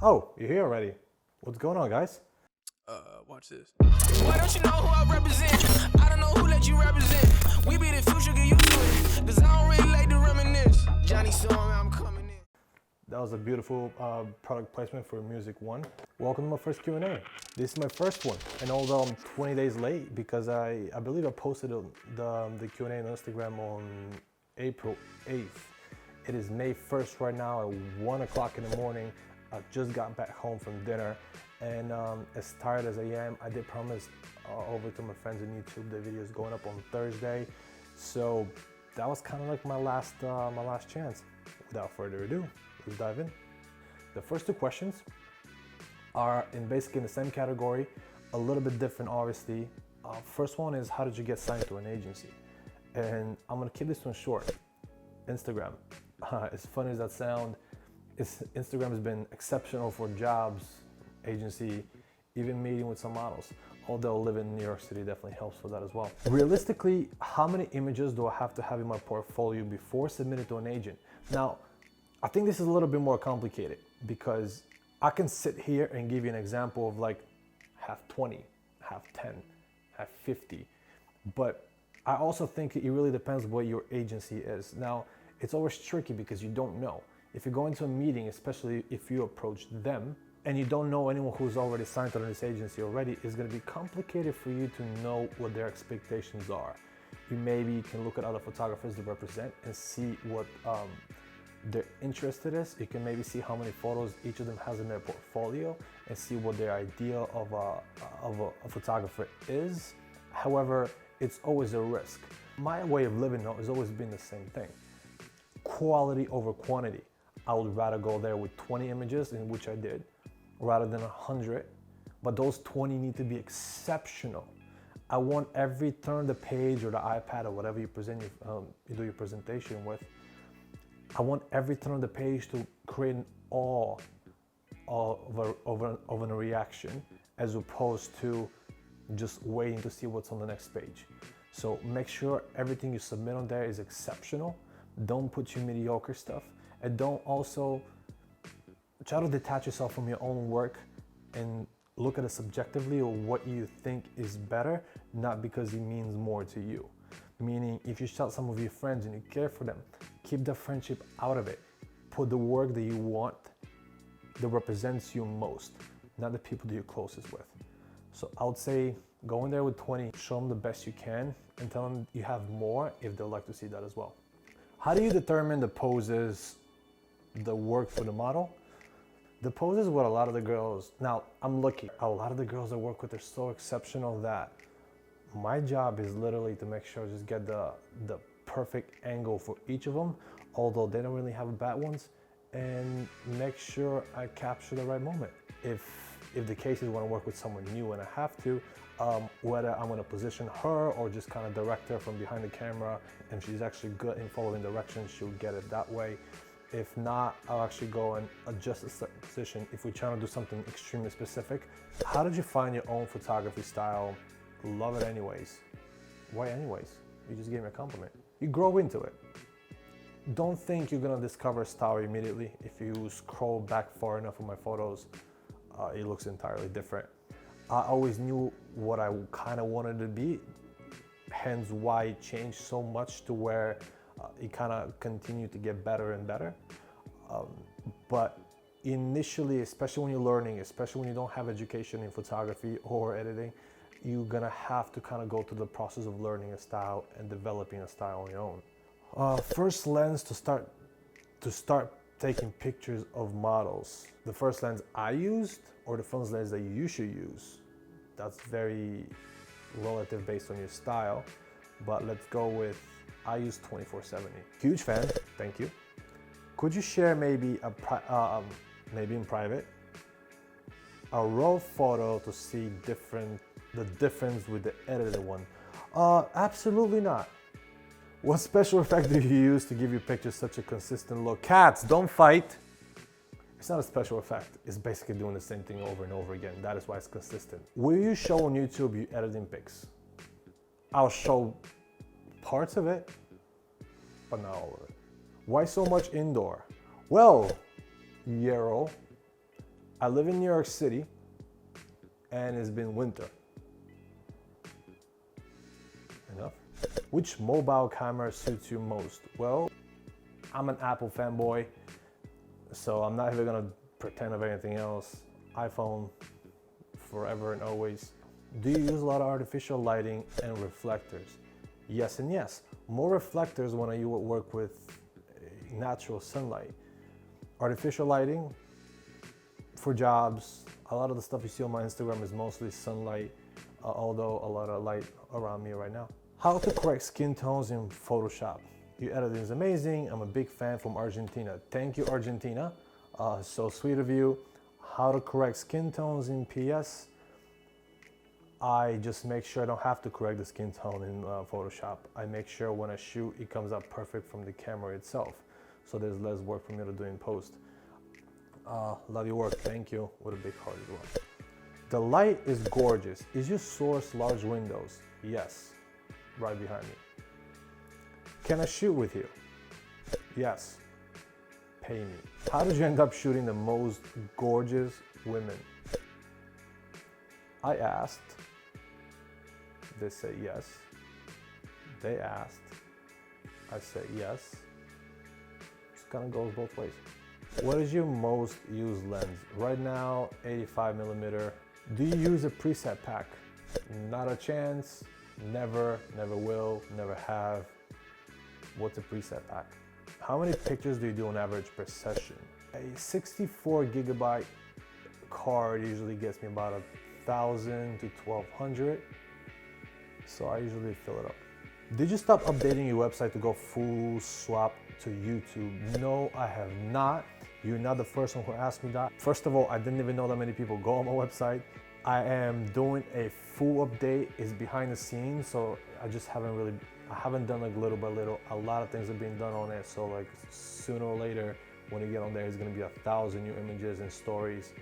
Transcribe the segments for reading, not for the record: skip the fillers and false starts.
Oh, you're here already. What's going on, guys? Watch this. Why don't you know who I represent? I don't know who let you represent. We be the future, get used to it. Cause I don't really like to reminisce. Johnny saw me, I'm coming in. That was a beautiful product placement for Music One. Welcome to my first Q&A. This is my first one, and although I'm 20 days late because I believe I posted the Q&A on Instagram on April 8th. It is May 1st right now at 1 o'clock in the morning. I just got back home from dinner, and as tired as I am, I did promise over to my friends on YouTube the video is going up on Thursday. So that was kind of like my last chance. Without further ado, let's dive in. The first two questions are basically in the same category, a little bit different obviously. First one is, how did you get signed to an agency? And I'm gonna keep this one short. Instagram. As funny as that sounds, Instagram has been exceptional for jobs, agency, even meeting with some models. Although living in New York City definitely helps with that as well. Realistically, how many images do I have to have in my portfolio before submitting to an agent? Now, I think this is a little bit more complicated because I can sit here and give you an example of like have 20, have 10, have 50. But I also think it really depends what your agency is. Now, it's always tricky because you don't know. If you go into a meeting, especially if you approach them and you don't know anyone who's already signed to this agency already, it's gonna be complicated for you to know what their expectations are. You maybe can look at other photographers they represent and see what their interest is. You can maybe see how many photos each of them has in their portfolio and see what their idea of a photographer is. However, it's always a risk. My way of living though has always been the same thing. Quality over quantity. I would rather go there with 20 images, in which I did, rather than 100. But those 20 need to be exceptional. I want every turn of the page or the iPad or whatever you present, you do your presentation with. I want every turn of the page to create an awe of a reaction, as opposed to just waiting to see what's on the next page. So make sure everything you submit on there is exceptional. Don't put your mediocre stuff, and don't also try to detach yourself from your own work and look at it subjectively or what you think is better, not because it means more to you. Meaning, if you shot some of your friends and you care for them, keep the friendship out of it. Put the work that you want, that represents you most, not the people that you're closest with. So I would say go in there with 20, show them the best you can, and tell them you have more if they'd like to see that as well. How do you determine the poses that work for the model? The poses with a lot of the girls, now I'm lucky, a lot of the girls I work with are so exceptional that my job is literally to make sure I just get the perfect angle for each of them, although they don't really have bad ones, and make sure I capture the right moment. If the case is when I work with someone new and I have to, whether I'm gonna position her or just kind of direct her from behind the camera, and she's actually good in following directions, she'll get it that way. If not, I'll actually go and adjust a certain position if we're trying to do something extremely specific. How did you find your own photography style? Love it anyways. Why anyways? You just gave me a compliment. You grow into it. Don't think you're gonna discover a style immediately. If you scroll back far enough on my photos, it looks entirely different. I always knew what I kind of wanted to be, hence why it changed so much to where it kind of continued to get better and better. But initially, especially when you're learning, especially when you don't have education in photography or editing, you're gonna have to kind of go through the process of learning a style and developing a style on your own. First lens to start taking pictures of models. The first lens I used, or the first lens that you should use, that's very relative based on your style, but let's go with, I use 24-70. Huge fan, thank you. Could you share maybe maybe in private, a raw photo to see the difference with the edited one? Absolutely not. What special effect do you use to give your pictures such a consistent look? Cats, don't fight. It's not a special effect. It's basically doing the same thing over and over again. That is why it's consistent. Will you show on YouTube you editing pics? I'll show parts of it, but not all of it. Why so much indoor? Well, Yarrow, I live in New York City and it's been winter. Enough. Which mobile camera suits you most? Well, I'm an Apple fanboy, so I'm not even gonna pretend of anything else. iPhone forever and always. Do you use a lot of artificial lighting and reflectors? Yes and yes. More reflectors when you work with natural sunlight. Artificial lighting for jobs. A lot of the stuff you see on my Instagram is mostly sunlight, although a lot of light around me right now. How to correct skin tones in Photoshop. Your editing is amazing. I'm a big fan from Argentina. Thank you, Argentina. So sweet of you. How to correct skin tones in PS. I just make sure I don't have to correct the skin tone in Photoshop. I make sure when I shoot, it comes out perfect from the camera itself. So there's less work for me to do in post. Love your work, thank you, with a big heart as well. The light is gorgeous. Is your source large windows? Yes, right behind me. Can I shoot with you? Yes, pay me. How did you end up shooting the most gorgeous women? I asked, they say yes. They asked, I say yes. It kind of goes both ways. What is your most used lens? Right now, 85mm. Do you use a preset pack? Not a chance, never will, never have. What's a preset pack? How many pictures do you do on average per session? A 64 gigabyte card usually gets me about 1,000 to 1,200. So I usually fill it up. Did you stop updating your website to go full swap to YouTube? No, I have not. You're not the first one who asked me that. First of all, I didn't even know that many people go on my website. I am doing a full update. It's behind the scenes, so I haven't done like little by little. A lot of things are being done on it, so like sooner or later, when you get on there, it's gonna be 1,000 new images and stories,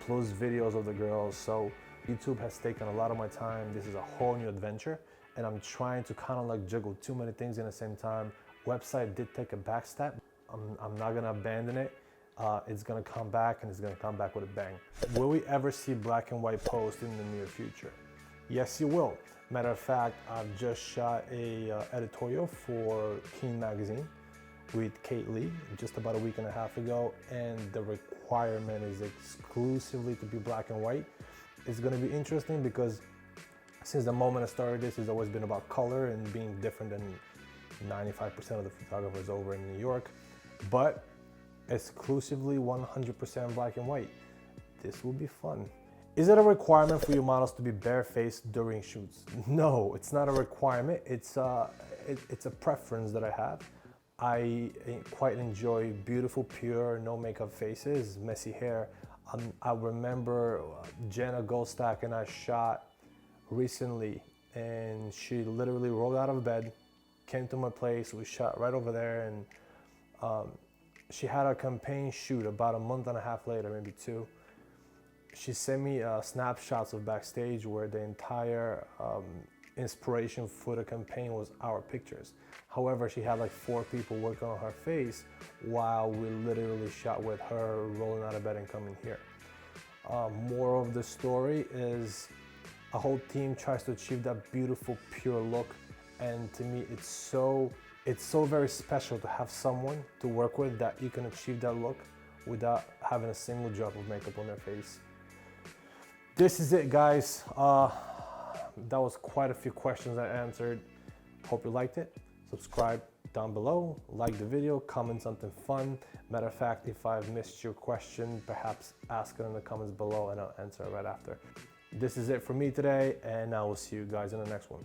plus videos of the girls. So YouTube has taken a lot of my time. This is a whole new adventure, and I'm trying to kind of like juggle too many things at the same time. Website did take a back step. I'm not gonna abandon it. It's gonna come back, and it's gonna come back with a bang. Will we ever see black and white posts in the near future? Yes, you will. Matter of fact, I've just shot a editorial for Keen magazine with Kate Lee just about a week and a half ago, and the requirement is exclusively to be black and white. It's gonna be interesting because since the moment I started this, it's always been about color and being different than 95% of the photographers over in New York, but exclusively 100% black and white. This will be fun. Is it a requirement for your models to be barefaced during shoots? No, it's not a requirement. It's a preference that I have. I quite enjoy beautiful, pure, no makeup faces, messy hair. I remember Jenna Goldstack and I shot recently, and she literally rolled out of bed, came to my place, we shot right over there, and she had a campaign shoot about a month and a half later, maybe 2. She sent me snapshots of backstage where the entire inspiration for the campaign was our pictures. However, she had like 4 people working on her face while we literally shot with her rolling out of bed and coming here. More of the story is a whole team tries to achieve that beautiful, pure look, and to me, it's so very special to have someone to work with that you can achieve that look without having a single drop of makeup on their face. This is it, guys. That was quite a few questions I answered. Hope you liked it. Subscribe down below, like the video, comment something fun. Matter of fact, if I've missed your question, perhaps ask it in the comments below and I'll answer it right after. This is it for me today, and I will see you guys in the next one.